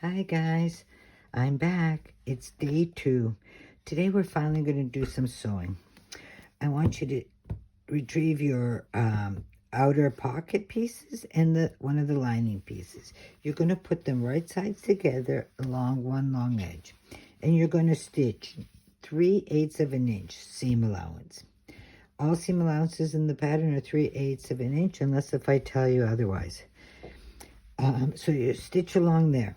Hi guys, I'm back. It's day 2. Today we're finally going to do some sewing. I want you to retrieve your outer pocket pieces and one of the lining pieces. You're going to put them right sides together along one long edge. And you're going to stitch 3/8 of an inch seam allowance. All seam allowances in the pattern are 3/8 of an inch unless if I tell you otherwise. So you stitch along there.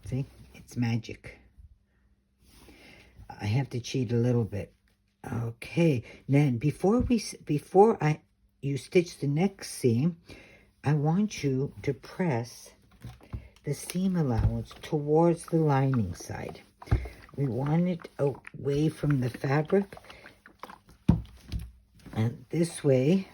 See, it's magic. I have to cheat a little bit. Okay, then before you stitch the next seam, I want you to press the seam allowance towards the lining side. We want it away from the fabric, and this way,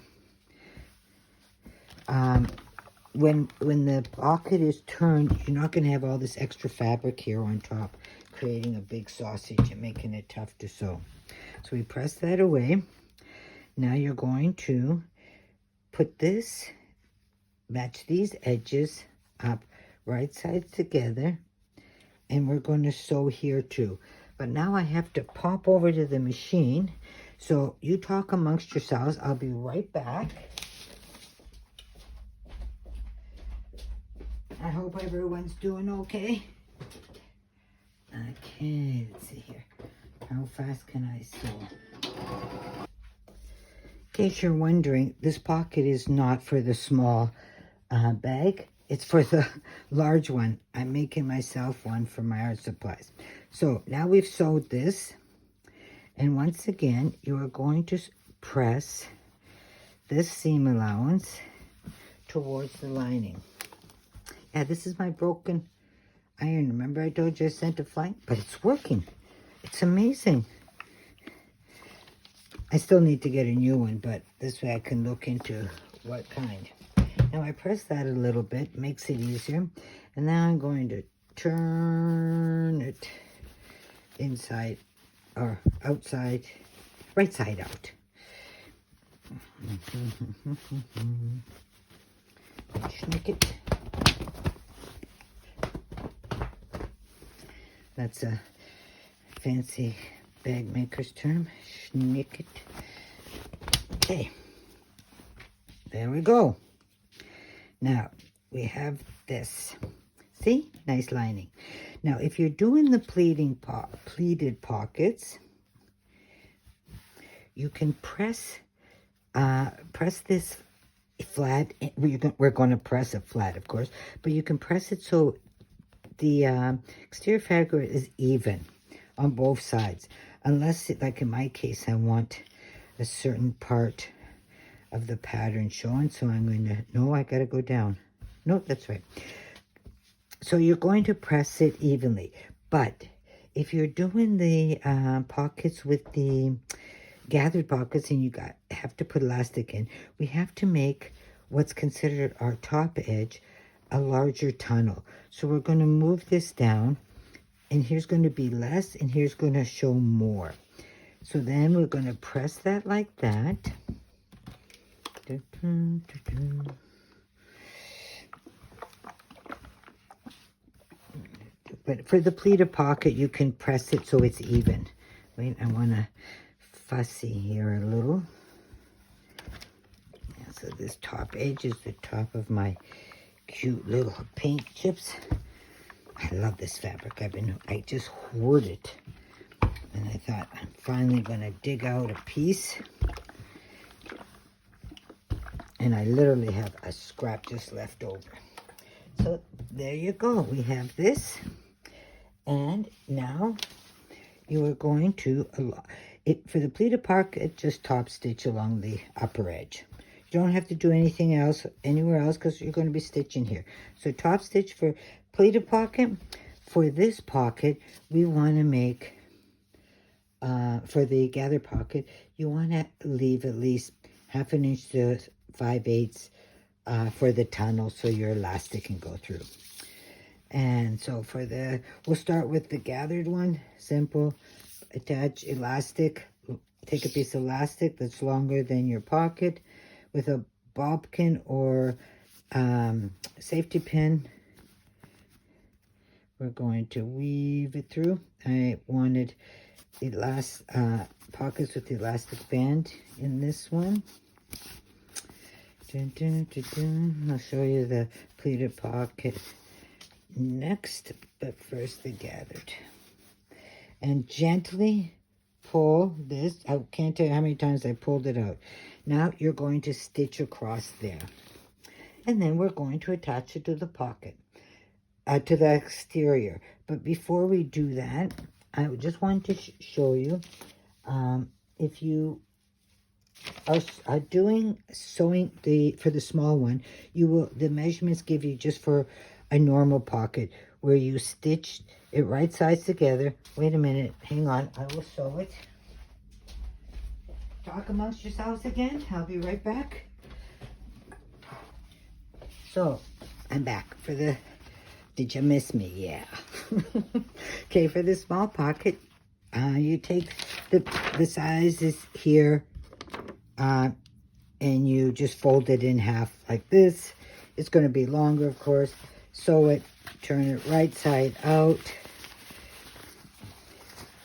when the pocket is turned, you're not going to have all this extra fabric here on top, creating a big sausage and making it tough to sew. So we press that away. Now you're going to put this, match these edges up right sides together, and we're going to sew here too. But now I have to pop over to the machine, so you talk amongst yourselves. I'll be right back. I hope everyone's doing okay. Okay, let's see here. How fast can I sew? In case you're wondering, this pocket is not for the small bag. It's for the large one. I'm making myself one for my art supplies. So now we've sewed this. And once again, you are going to press this seam allowance towards the lining. Yeah, this is my broken iron. Remember I told you I sent a flight? But it's working. It's amazing. I still need to get a new one, but this way I can look into what kind. Now I press that a little bit, makes it easier. And now I'm going to turn it inside or outside, right side out. Schnick it. That's a fancy bag maker's term. Schnick it. Okay. There we go. Now, we have this. See? Nice lining. Now, if you're doing the pleated pockets, you can press this flat. We're going to press it flat, of course, but you can press it so the exterior fabric is even on both sides, unless, like in my case, I want a certain part of the pattern showing. So I'm going to, no, I got to go down. No, that's right. So you're going to press it evenly. But if you're doing the pockets with the gathered pockets and you have to put elastic in, we have to make what's considered our top edge a larger tunnel. So we're going to move this down, and here's going to be less, and here's going to show more. So then we're going to press that like that. But for the pleated pocket, you can press it so it's even. Wait, I want to fussy here a little. Yeah, so this top edge is the top of my cute little paint chips. I love this fabric. I just hoard it. And I thought, I'm finally going to dig out a piece. And I literally have a scrap just left over. So there you go. We have this. And now you are going to, for the pleated pocket, just top stitch along the upper edge. You don't have to do anything else anywhere else because you're going to be stitching here. So top stitch for pleated pocket. For this pocket, we want to make, for the gather pocket, you want to leave at least 1/2 inch to 5/8 for the tunnel so your elastic can go through. And so we'll start with the gathered one. Simple. Attach elastic. Take a piece of elastic that's longer than your pocket with a bobbin or safety pin. we're going to weave it through. I wanted pockets with elastic band in this one. Dun, dun, dun, dun. I'll show you the pleated pocket next, but first the gathered. And gently pull this. I can't tell you how many times I pulled it out. Now you're going to stitch across there. And then we're going to attach it to the pocket, to the exterior. But before we do that, I just want to show you, if you are doing sewing for the small one, the measurements give you just for a normal pocket where you stitch it right sides together. Wait a minute, hang on, I will sew it. Talk amongst yourselves again. I'll be right back. So I'm back for the, did you miss me? Yeah. Okay, for the small pocket, you take the sizes here, and you just fold it in half like this. It's going to be longer, of course. Sew it, turn it right side out.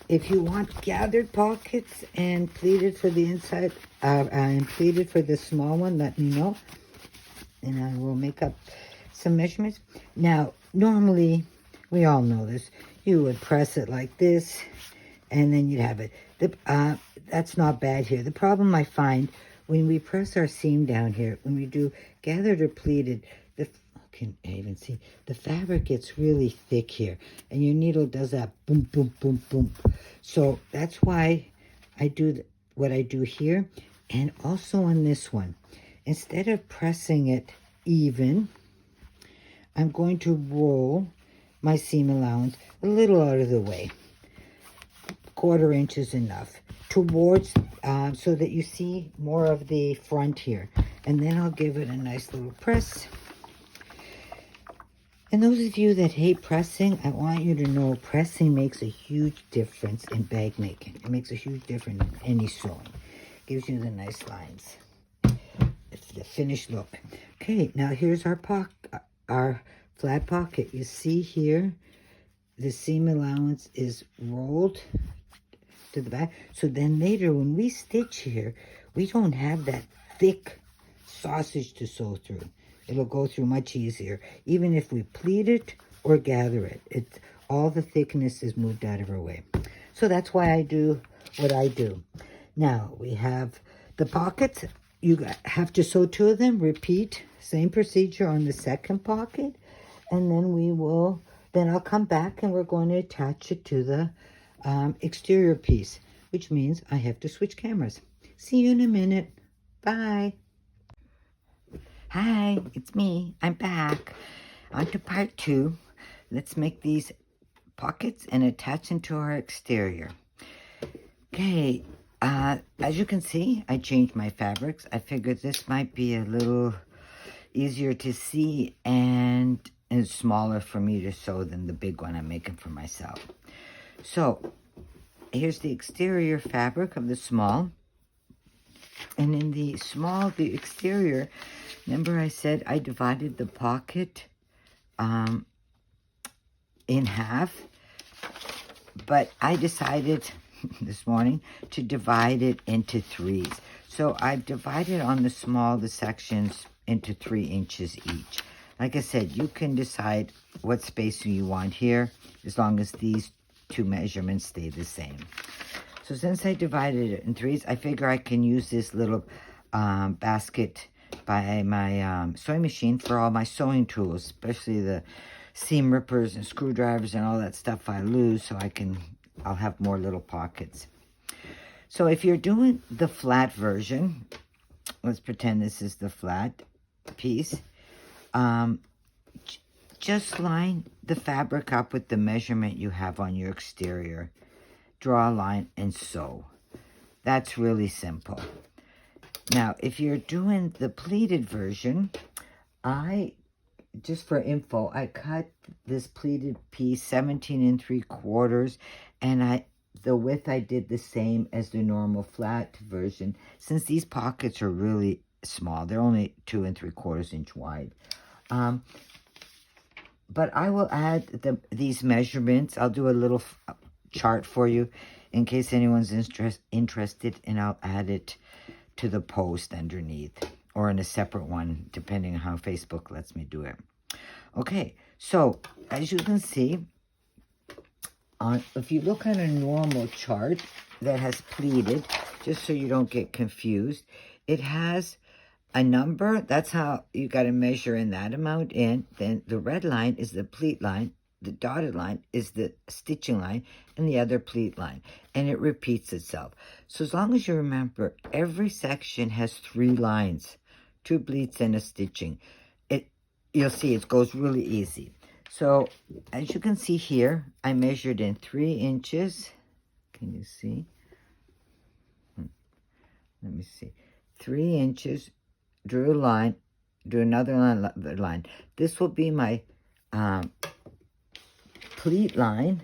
If you want gathered pockets and pleated for the inside, and pleated for the small one, let me know, and I will make up some measurements. Now, normally, we all know this, you would press it like this, and then you'd have it. That's not bad here. The problem I find when we press our seam down here, when we do gathered or pleated, can I even see? The fabric gets really thick here, and your needle does that boom, boom, boom, boom. So that's why I do what I do here, and also on this one. Instead of pressing it even, I'm going to roll my seam allowance a little out of the way. 1/4 inch is enough, towards, so that you see more of the front here. And then I'll give it a nice little press. And those of you that hate pressing, I want you to know pressing makes a huge difference in bag making. It makes a huge difference in any sewing. Gives you the nice lines. It's the finished look. Okay, now here's our flat pocket. You see here, the seam allowance is rolled to the back. So then later when we stitch here, we don't have that thick sausage to sew through. It'll go through much easier. Even if we pleat it or gather it, all the thickness is moved out of our way. So that's why I do what I do. Now we have the pockets. You have to sew 2 of them. Repeat, same procedure on the second pocket. And then then I'll come back and we're going to attach it to the exterior piece, which means I have to switch cameras. See you in a minute. Bye. Hi, it's me. I'm back. On to part 2. Let's make these pockets and attach them to our exterior. Okay, as you can see, I changed my fabrics. I figured this might be a little easier to see and smaller for me to sew than the big one I'm making for myself. So, here's the exterior fabric of the small. And in the small, the exterior, remember I said I divided the pocket in half, but I decided this morning to divide it into 3s. So I've divided on the small, the sections into 3 inches each. Like I said, you can decide what spacing you want here, as long as these 2 measurements stay the same. So since I divided it in 3s, I figure I can use this little basket by my sewing machine for all my sewing tools, especially the seam rippers and screwdrivers and all that stuff I lose, so I'll have more little pockets. So if you're doing the flat version, let's pretend this is the flat piece, just line the fabric up with the measurement you have on your exterior. Draw a line and sew. That's really simple. Now, if you're doing the pleated version, just for info, I cut this pleated piece 17 3/4, and the width I did the same as the normal flat version, since these pockets are really small. They're only 2 3/4 inch wide. But I will add these measurements. I'll do a little chart for you in case anyone's interested, and I'll add it to the post underneath or in a separate one, depending on how Facebook lets me do it. Okay, so as you can see, if you look at a normal chart that has pleated, just so you don't get confused, it has a number. That's how you got to measure in that amount in. Then the red line is the pleat line. The dotted line is the stitching line, and the other pleat line. And it repeats itself. So as long as you remember, every section has 3 lines, 2 pleats and a stitching. You'll see it goes really easy. So as you can see here, I measured in 3 inches. Can you see? Let me see. 3 inches. Drew a line, drew another line. This will be my pleat line,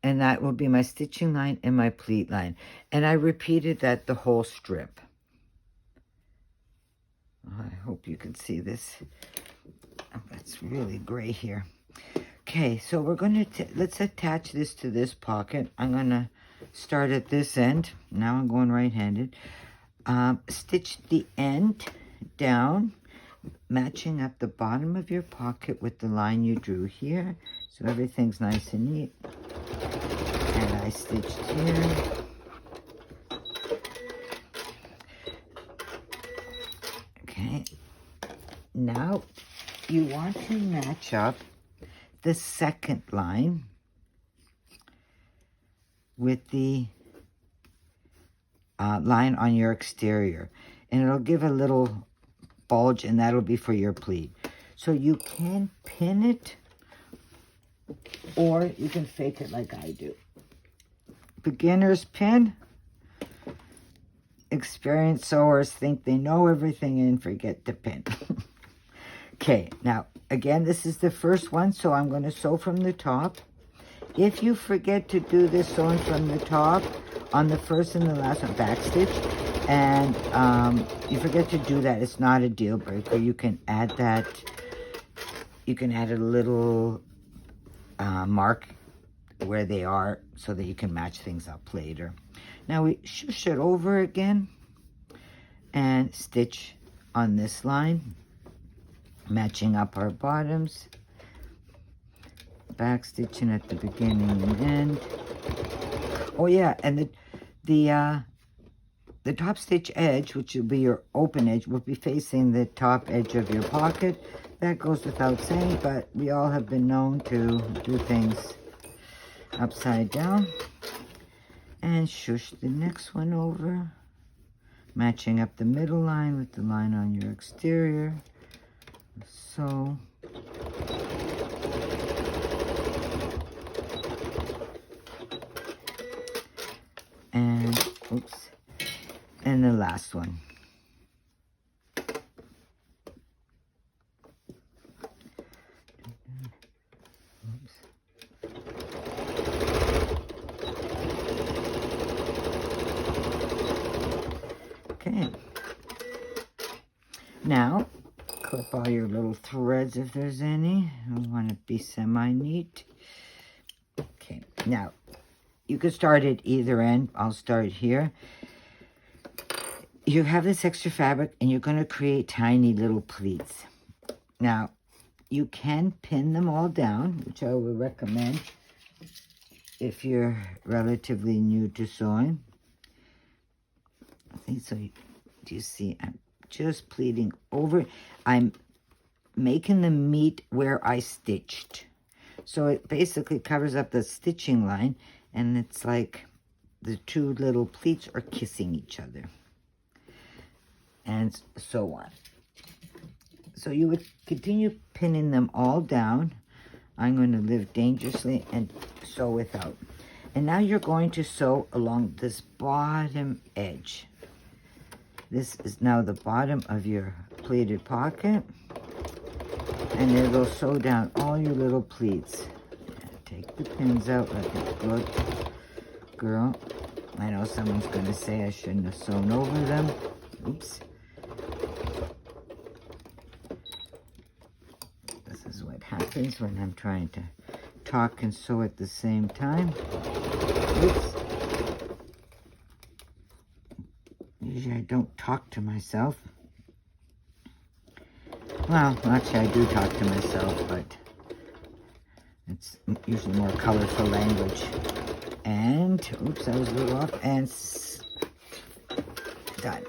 and that will be my stitching line and my pleat line. And I repeated that the whole strip. I hope you can see this. Oh, that's really gray here. Okay, so we're going to, let's attach this to this pocket. I'm going to start at this end. Now I'm going right-handed. Stitch the end down, matching up the bottom of your pocket with the line you drew here, so everything's nice and neat. And I stitched here. Okay, now you want to match up the second line with the line on your exterior, and it'll give a little bulge, and that'll be for your pleat. So you can pin it, or you can fake it like I do. Beginners pin. Experienced sewers think they know everything and forget to pin. Okay, now again, this is the first one, so I'm going to sew from the top. If you forget to do this sewing from the top on the first and the last one, backstitch, and you forget to do that, it's not a deal breaker. You can add that. You can add a little mark where they are so that you can match things up later. Now we shush it over again and stitch on this line, matching up our bottoms, back stitching at the beginning and end. Oh yeah, and the top stitch edge, which will be your open edge, will be facing the top edge of your pocket. That goes without saying, but we all have been known to do things upside down. And shush the next one over, matching up the middle line with the line on your exterior. So and oops, and the last one. Okay, now clip all your little threads if there's any. You want to be semi-neat. Okay, now you could start at either end. I'll start here. You have this extra fabric and you're going to create tiny little pleats. Now you can pin them all down, which I would recommend if you're relatively new to sewing. I think so. Do you see? I'm just pleating over. I'm making them meet where I stitched. So it basically covers up the stitching line, and it's like the two little pleats are kissing each other. And so on. So you would continue pinning them all down. I'm going to live dangerously and sew without. And now you're going to sew along this bottom edge. This is now the bottom of your pleated pocket. And it'll sew down all your little pleats. Take the pins out like a good girl. I know someone's going to say I shouldn't have sewn over them. Oops. This is what happens happens when I'm trying to talk and sew at the same time. Oops. Usually I don't talk to myself. Well, actually I do talk to myself, but it's usually more colorful language. And, oops, I was a little off. And done.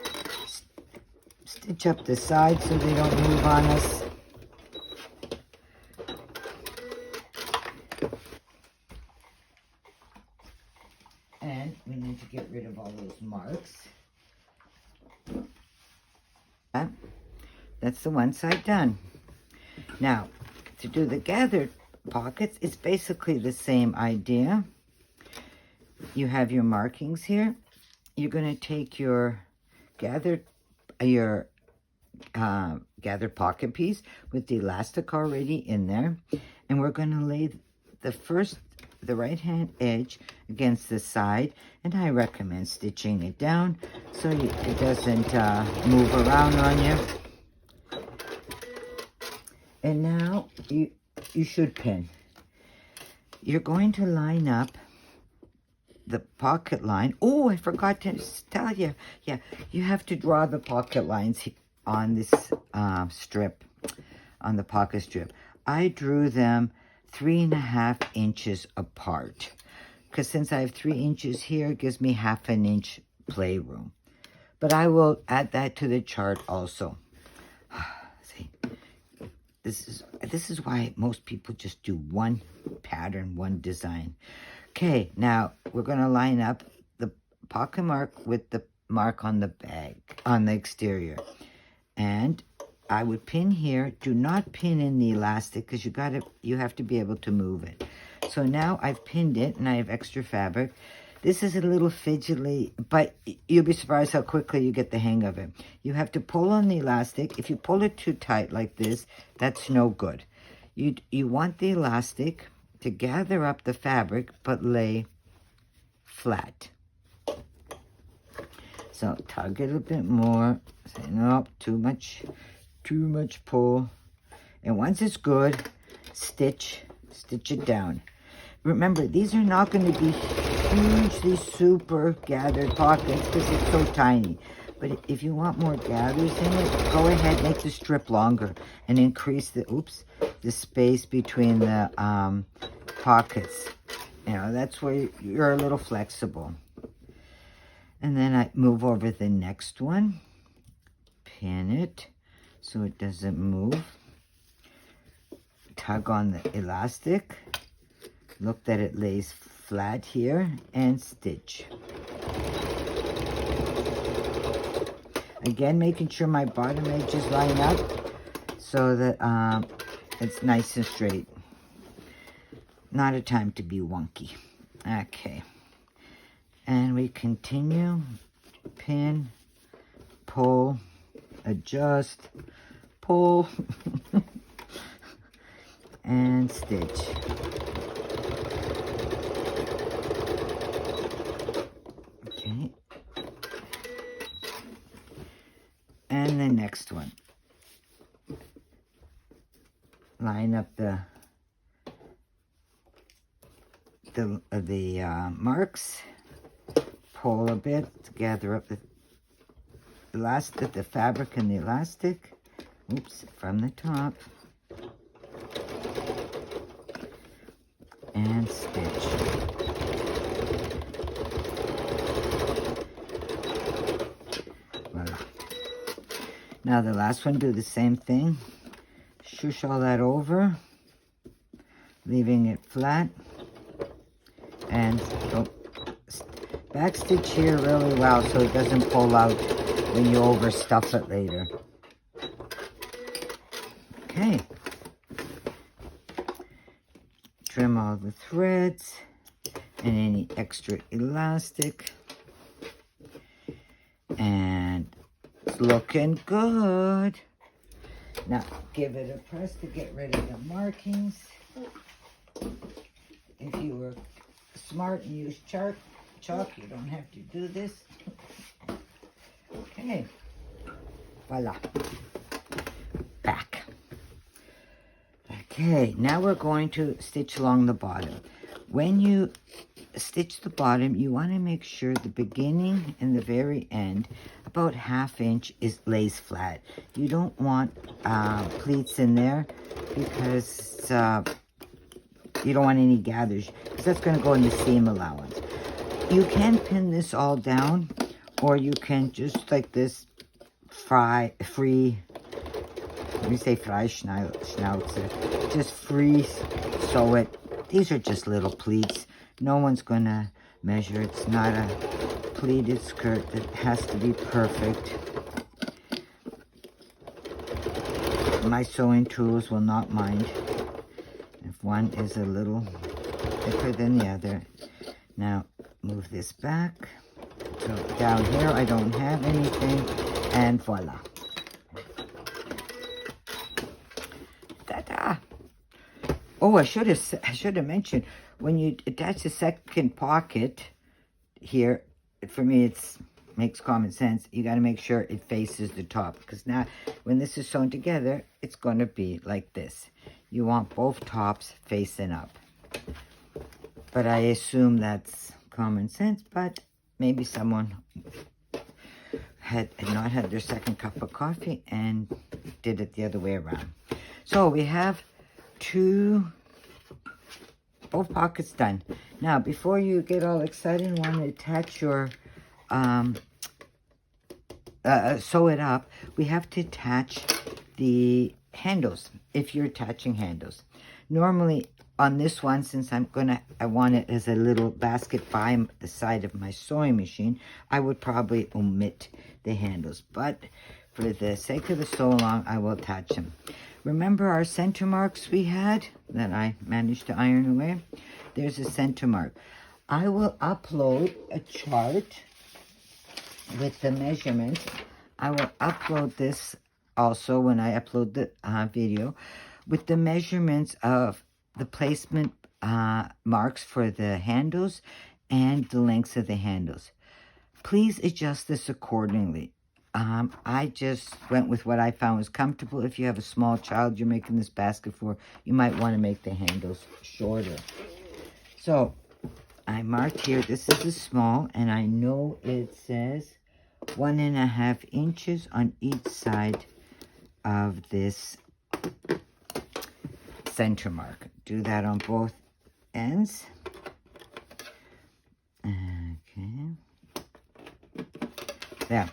Stitch up the sides so they don't move on us. And we need to get rid of all those marks. That's the one side done. Now, to do the gathered pockets, it's basically the same idea. You have your markings here. You're going to take your gathered pocket piece with the elastic already in there, and we're going to lay the right hand edge against the side, and I recommend stitching it down so it doesn't move around on you. And now you should pin. You're going to line up the pocket line. Oh, I forgot to tell you. Yeah, you have to draw the pocket lines on this strip, on the pocket strip. I drew them 3.5 inches apart, because since I have 3 inches here, it gives me 1/2 inch playroom. But I will add that to the chart also. See, this is why most people just do one pattern, one design. Okay, now we're going to line up the pocket mark with the mark on the bag, on the exterior. And I would pin here. Do not pin in the elastic, because you have to be able to move it. So now I've pinned it and I have extra fabric. This is a little fidgety, but you'll be surprised how quickly you get the hang of it. You have to pull on the elastic. If you pull it too tight like this, that's no good. You want the elastic to gather up the fabric, but lay flat. So tug it a bit more. Say, nope, too much pull. And once it's good, stitch it down. Remember, these are not going to be hugely super gathered pockets because it's so tiny. But if you want more gathers in it, go ahead, make the strip longer and increase the space between the pockets. You know, that's where you're a little flexible. And then I move over the next one, pin it so it doesn't move. Tug on the elastic. Look that it lays flat here and stitch. Again, making sure my bottom edges line up so that it's nice and straight. Not a time to be wonky. Okay. And we continue. Pin, pull, adjust, pull, and stitch. Okay. And the next one. Line up the marks. Pull a bit to gather up the elastic, the fabric and the elastic. Oops, from the top. And stitch. Voila. Now the last one, do the same thing. Shush all that over, leaving it flat. And backstitch here really well so it doesn't pull out when you overstuff it later. Okay. Trim all the threads and any extra elastic. And it's looking good. Now, give it a press to get rid of the markings. If you were smart and used chalk, you don't have to do this. Okay. Voila. Back. Okay, now we're going to stitch along the bottom. When you stitch the bottom, you want to make sure the beginning and the very end, about 1/2 inch, lays flat. You don't want pleats in there because you don't want any gathers, because that's going to go in the seam allowance. You can pin this all down, or you can just like this free Schnauzer, just free sew it. These are just little pleats. No one's gonna measure. It's not a pleated skirt that has to be perfect. My sewing tools will not mind if one is a little thicker than the other. Now move this back. So down here I don't have anything, and voila. Ta-da! Oh, I should have mentioned, when you attach the second pocket here, for me it makes common sense. You got to make sure it faces the top, because now when this is sewn together, it's going to be like this. You want both tops facing up. But I assume that's common sense, but maybe someone had not had their second cup of coffee and did it the other way around. So we have both pockets done. Now, before you get all excited and want to attach your, sew it up, we have to attach the handles, if you're attaching handles. Normally, on this one, since I want it as a little basket by the side of my sewing machine, I would probably omit the handles. But for the sake of the sew along, I will attach them. Remember our center marks we had that I managed to iron away? There's a center mark. I will upload a chart with the measurements. I will upload this also when I upload the video with the measurements of the placement marks for the handles and the lengths of the handles. Please adjust this accordingly. I just went with what I found was comfortable. If you have a small child you're making this basket for, you might want to make the handles shorter. So I marked here, this is a small, and I know it says 1.5 inches on each side of this center mark. Do that on both ends. Okay. There.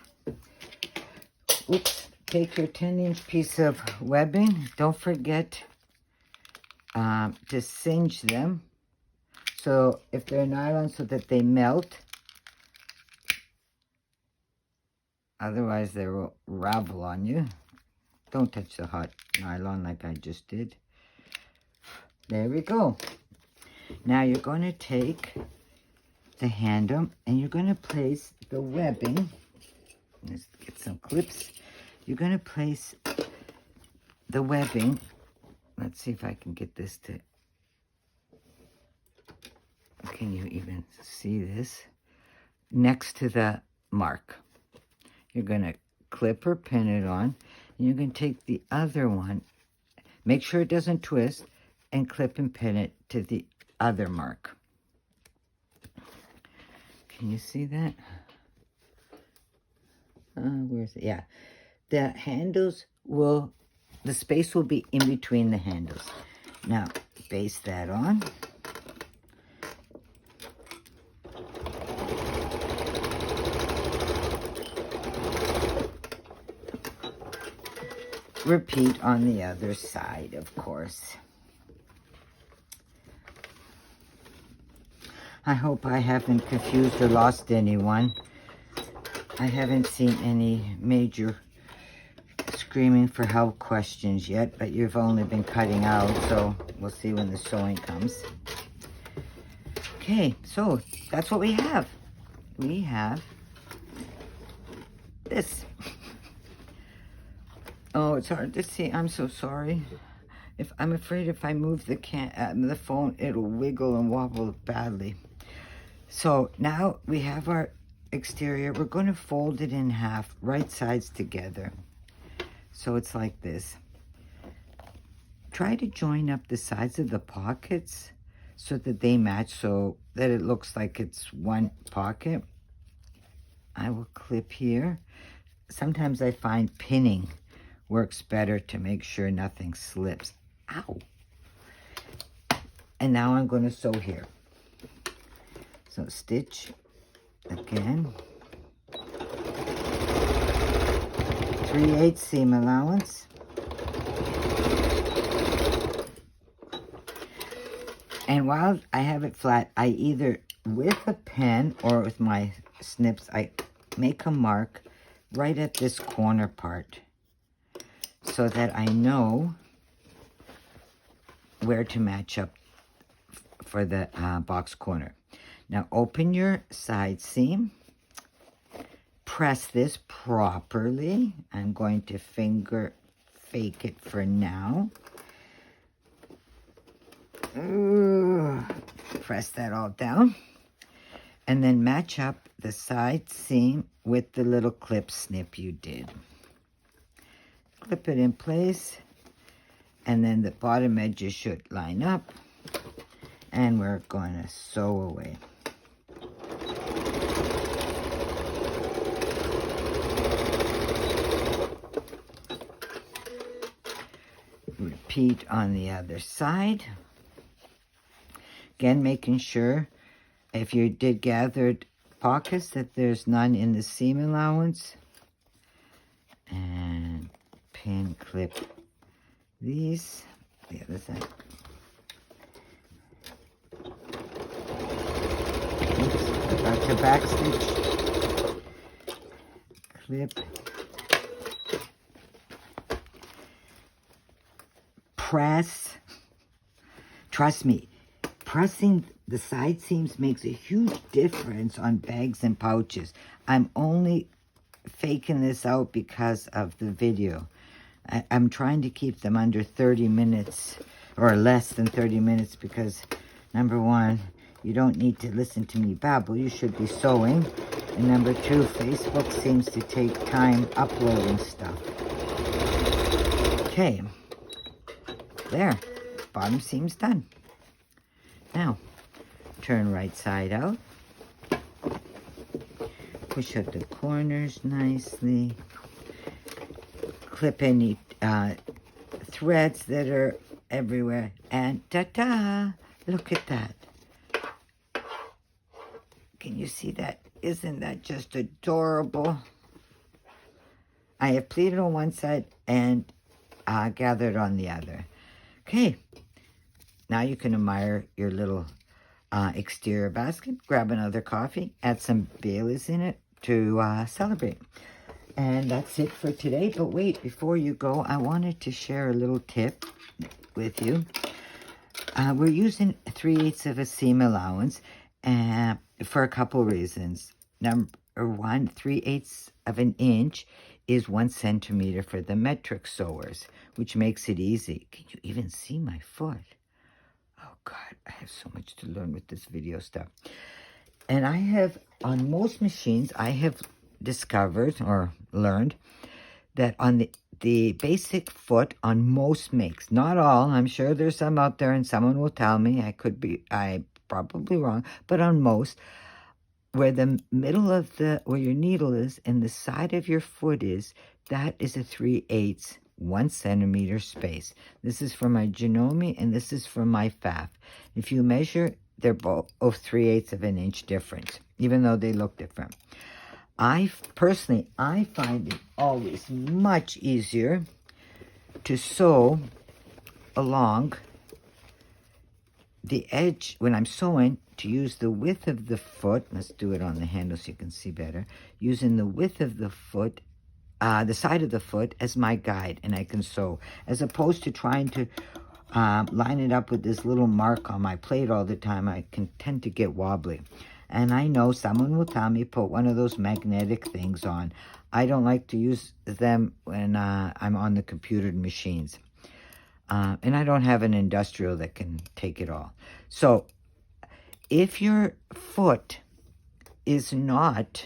Oops. Take your 10-inch piece of webbing. Don't forget to singe them. So if they're nylon, so that they melt. Otherwise, they will ravel on you. Don't touch the hot nylon like I just did. There we go. Now you're going to take the handle and you're going to place the webbing. Let's get some clips. You're going to place the webbing. Let's see if I can get this to... Can you even see this? Next to the mark. You're going to clip or pin it on. And you're going to take the other one. Make sure it doesn't twist. And clip and pin it to the other mark. Can you see that? Where's it? Yeah. The handles will, the space will be in between the handles. Now, baste that on. Repeat on the other side, of course. I hope I haven't confused or lost anyone. I haven't seen any major screaming for help questions yet, but you've only been cutting out, so we'll see when the sewing comes. Okay, so that's what we have. We have this. Oh, it's hard to see. I'm so sorry. I'm afraid if I move the phone, it'll wiggle and wobble badly. So now we have our exterior. We're going to fold it in half, right sides together. So it's like this. try to join up the sides of the pockets so that they match, so that it looks like it's one pocket. I will clip here. Sometimes I find pinning works better to make sure nothing slips. Ow! And now I'm going to sew here. So stitch again. 3/8 seam allowance. And while I have it flat, I either with a pen or with my snips, I make a mark right at this corner part so that I know where to match up for the box corner. Now open your side seam, press this properly. I'm going to finger fake it for now. Press that all down. And then match up the side seam with the little clip snip you did. Clip it in place. And then the bottom edges should line up. And we're going to sew away. Repeat on the other side. Again, making sure if you did gathered pockets that there's none in the seam allowance. And pin clip these, the other side. Oops, about to back stitch. Clip. Press. Trust me, pressing the side seams makes a huge difference on bags and pouches. I'm only faking this out because of the video. I'm trying to keep them under 30 minutes or less than 30 minutes because, number one, you don't need to listen to me babble. You should be sewing. And number two, Facebook seems to take time uploading stuff. Okay. There. Bottom seam's done. Now, turn right side out. Push up the corners nicely. Clip any threads that are everywhere. And ta-da! Look at that. Can you see that? Isn't that just adorable? I have pleated on one side and gathered on the other. Okay. Now you can admire your little exterior basket. Grab another coffee. Add some Baileys in it to celebrate. And that's it for today. But wait, before you go, I wanted to share a little tip with you. We're using 3/8 of a seam allowance for a couple reasons. Number one, 3/8 of an inch is 1 centimeter for the metric sewers, which makes it easy. Can you even see my foot? Oh God, I have so much to learn with this video stuff. And I have, on most machines, I have discovered or learned that on the basic foot on most makes, not all, I'm sure there's some out there and someone will tell me, I probably wrong, but on most, where the middle of where your needle is and the side of your foot is, that is a 3/8, 1 centimeter space. This is for my Janome and this is for my Pfaff. If you measure, they're both 3/8 of an inch difference, even though they look different. I find it always much easier to sew along the edge when I'm sewing, to use the width of the foot. Let's do it on the handle so you can see better. Using the width of the foot, the side of the foot as my guide, and I can sew, as opposed to trying to line it up with this little mark on my plate all the time. I can tend to get wobbly. And I know someone will tell me, put one of those magnetic things on. I don't like to use them when I'm on the computer machines. And I don't have an industrial that can take it all. So if your foot does not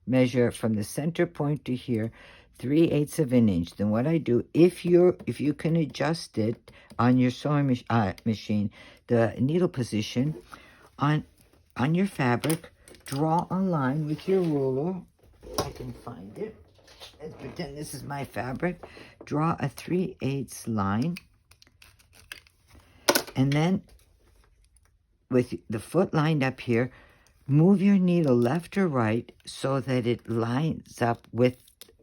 measure from the center point to here 3/8 of an inch. Then what I do, if you can adjust it on your sewing machine, the needle position on your fabric, draw a line with your ruler. I can find it. Let's pretend this is my fabric. Draw a 3/8 line, and then with the foot lined up here, move your needle left or right so that it lines up with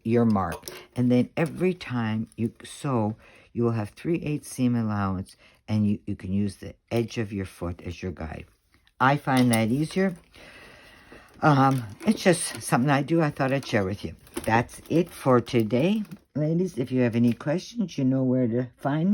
your mark. And then every time you sew, you will have 3/8 seam allowance, and you can use the edge of your foot as your guide. I find that easier. It's just something I do. I thought I'd share with you. That's it for today, ladies. If you have any questions, you know where to find me.